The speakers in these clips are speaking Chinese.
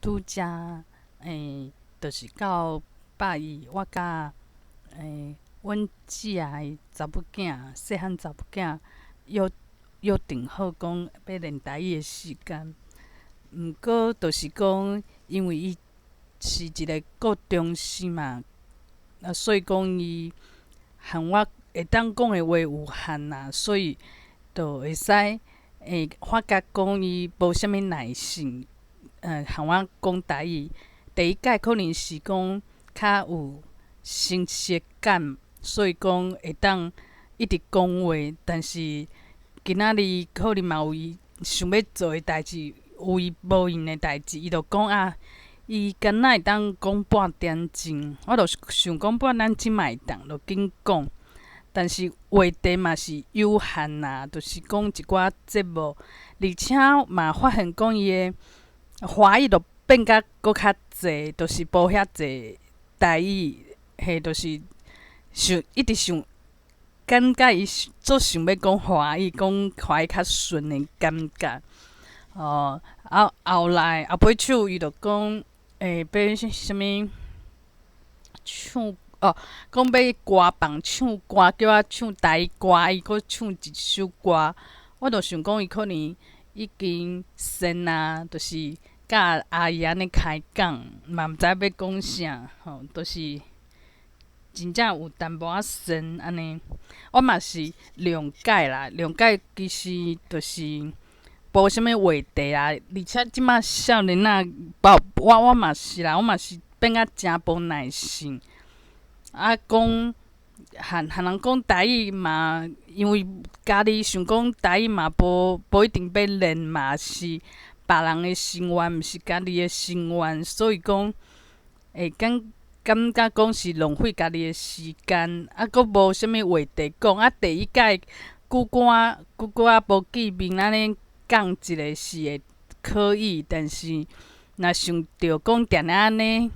拄则就是到8月，我甲阮姊仔的查某囝，细汉查某囝约定好讲要练台语的时间。毋过就是讲，因为伊是一个国中生嘛，所以讲伊和我会当讲的话有限啦，所以就会使发觉讲伊无啥物耐性，和我讲台语。第一届可能是讲较有新鲜感，所以讲会当一直讲话，但是今仔日可能嘛有伊想要做的代志，有伊无用的代志，伊就讲啊，伊敢若会当讲半点钟，我就想讲，不然咱即摆当就紧讲。但是话题嘛是有限啦，就是讲一寡节目，而且嘛发现讲伊的华语就变甲搁较济，就是无遐济台语，嘿，就是一直想感觉伊做想要讲华语，讲华语较顺的感觉。后来后尾手伊就讲，要啥物唱讲要歌房唱歌，叫我唱台语歌，伊搁唱一首歌。我就想讲，伊可能已经先啊，就是甲阿姨安尼开讲，嘛毋知要讲啥，就是真正有淡薄仔先安尼。我嘛是谅解啦，谅解其实就是无啥物话题啦，而且即马少年仔，我嘛是啦，我嘛是变啊诚无耐性。讲和人讲台语嘛，因为家己想讲台语嘛，无一定要练嘛，是别人的心愿，毋是家己的心愿，所以讲会感觉讲是浪费家己的时间，阁无啥物话题讲。第一届久久无见面，安尼讲一个是会可以，但是若想着讲定定安尼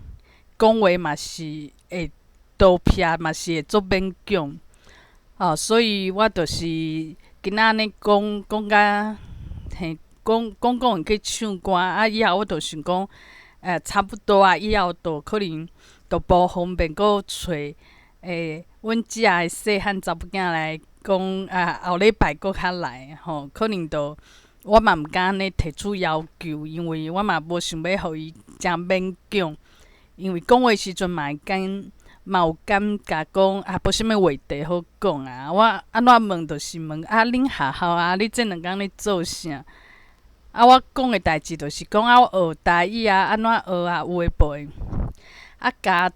讲话嘛是会倒撇，嘛是会足勉强。所以我就是今仔安尼讲甲嘿，讲去唱歌，以后我就想讲，差不多啊，以后就可能就无方便搁找阮遮的细汉查某囝来讲，后礼拜搁较来可能就我嘛毋敢安尼提出要求，因为我嘛无想要互伊诚勉强，因为讲话的时阵嘛有感觉讲无啥物话题好讲啊。我安怎问就是问恁学校你这2工咧做啥？我讲的代志就是讲我学台语安怎学有诶无诶。加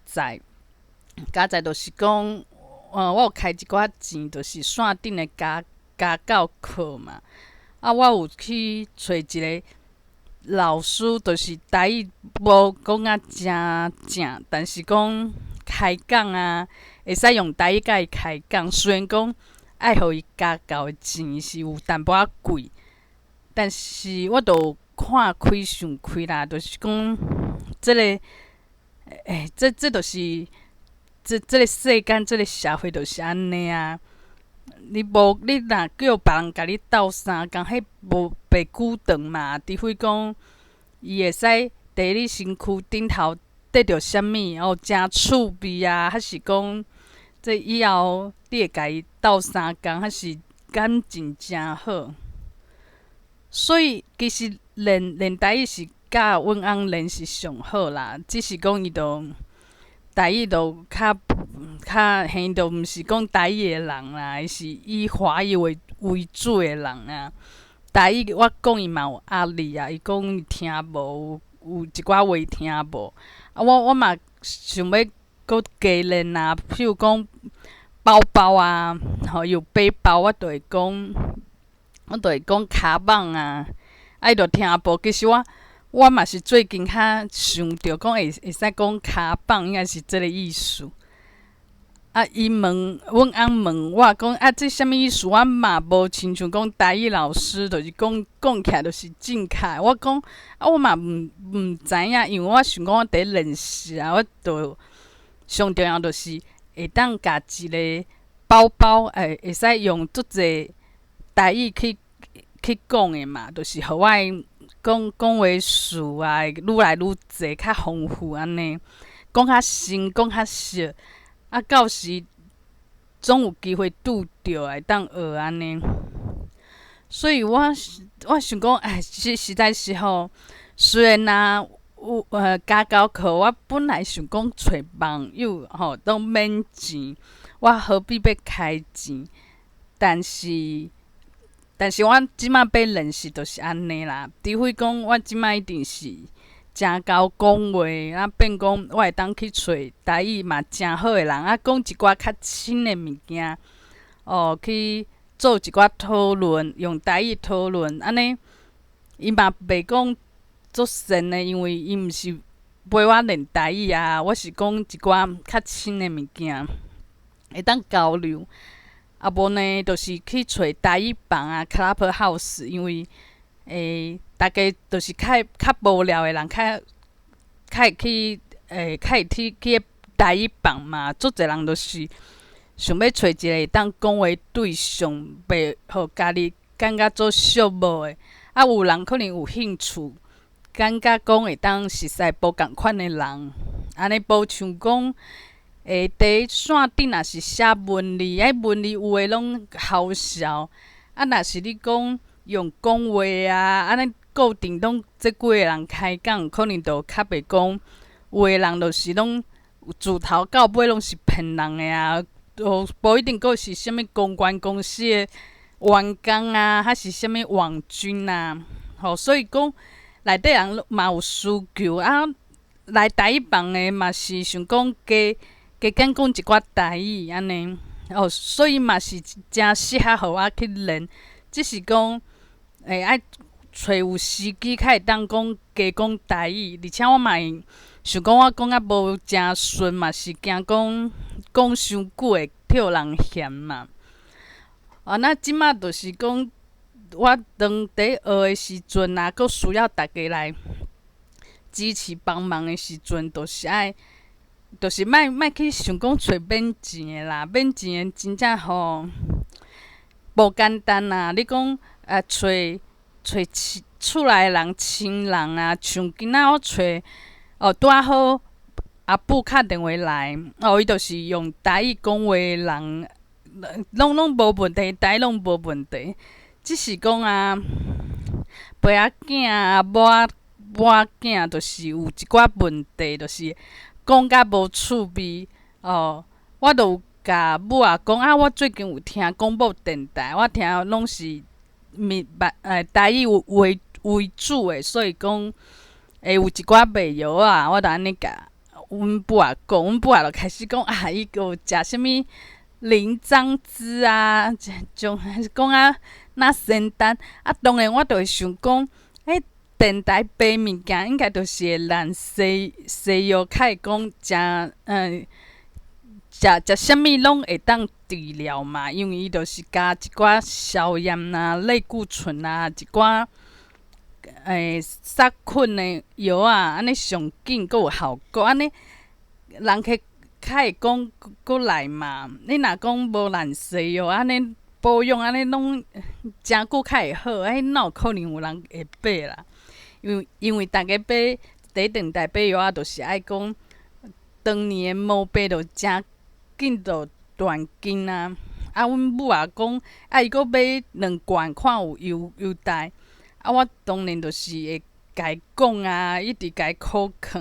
载就是讲，我有开一寡钱，就是线顶的家教课嘛。我有去找一个老师，就是台语无讲诚正，但是讲开讲会使用台语甲伊开讲。虽然讲爱互伊家教的钱是有淡薄仔贵，但是我都看开想开啦，就是讲即个，这就是这个世间，这个社会就是安尼啊。你若叫别人甲你斗相共，迄无白久长嘛。除非讲伊会使伫你身躯顶头得着啥物诚趣味还是讲这以后你会甲伊斗相共，还是感情诚好。所以其实练台语是甲阮翁练是上好啦，只是讲伊就台语就较就毋是讲台语的人啦，伊是以华语为主的人啊。台语我讲伊嘛有压力啊，伊讲伊听无，有一寡话听无。我嘛想要搁加练啊，譬如讲包包有背包，我就会讲卡网伊就听无。其实我嘛是最近较想着讲会使讲卡棒，应该是即个意思。伊问阮翁问我讲这啥物意思？我嘛无亲像讲台语老师，就是讲起来就是正确。我讲我嘛毋知影，因为我想讲我伫练习我就上重要就是会当甲一个包包会使用足济台语去讲的嘛，就是互我讲话词啊，会愈来愈济，较丰富安尼，讲较深，讲较熟，啊，到时总有机会拄着会当学安尼。所以我想讲，哎，实在是吼，虽然有家教课，我本来想讲找网友吼都免钱，我何必要开钱？但是我即马要认识就是安尼啦，除非讲我即马一定是真够讲话，啊变讲我会当去找台语嘛真好诶人，啊讲一寡较深诶物件，去做一寡讨论，用台语讨论，安尼伊嘛袂讲足深诶，因为伊毋是陪我练台语啊，我是讲一寡较深诶物件，会当交流。啊无呢，就是去找台语房啊 ，Clubhouse， 因为大家就是较无聊诶人，较会去较会去台语房嘛，足侪人就是想要找一个会当讲话对象，袂互家己感觉做寂寞诶。啊，有人可能有兴趣，感觉讲会当熟悉无共款诶人，安尼无像讲。伫线顶若是写文字，文字有诶拢好笑。啊，若是你讲用讲话啊，安尼固定拢即几个人开讲，可能就较袂讲。有诶人就是拢自头到尾拢是骗人诶啊，无一定佫是啥物公关公司诶员工啊，还是啥物网军啊。所以讲内底人嘛有需求啊，来台语房诶嘛是想讲加减讲一寡台语安尼，所以嘛是真适合互我去练。只是讲，爱找有时机，较会当加讲台语，而且我嘛会想讲我讲啊无诚顺嘛，是惊讲伤久会替人嫌嘛。那即马就是讲，我当伫学诶时阵啊，佫需要大家来支持帮忙诶时阵，就是爱。就是莫去想讲找免钱诶啦，免钱诶真正吼无简单啦。你讲找厝内诶人、亲人啊，像今仔我找拄仔好阿母敲电话来，伊就是用台语讲话诶人，拢无问题，台语拢无问题，只是讲啊，爸仔囝啊、某仔囝，就是有一寡问题，就是。讲甲无趣味我就有甲母仔讲啊，我最近有听广播电台，我听拢是台语为主诶，所以讲会有一寡袂药啊，我就安尼甲阮母仔讲，阮母仔就开始讲啊，伊有食啥物灵樟枝啊，种讲啊那仙丹啊，当然我就会想讲，电台卖物件应该就是会咱西药，较会讲食啥物拢会当治疗嘛，因为伊就是加一寡消炎啊、类固醇啊、一寡杀菌的药啊，安尼上紧佫有效果，安尼人较会讲佫来嘛。你若讲无咱西药，安尼保养安尼拢诚久较会好，哪有可能有人会买啦？因为大家买第电台买药啊，就是爱讲当年的毛病就诚紧就断根啊。阮母也讲，伊阁买2罐，看有优待。我当然就是会甲伊讲啊，一直甲伊苦劝。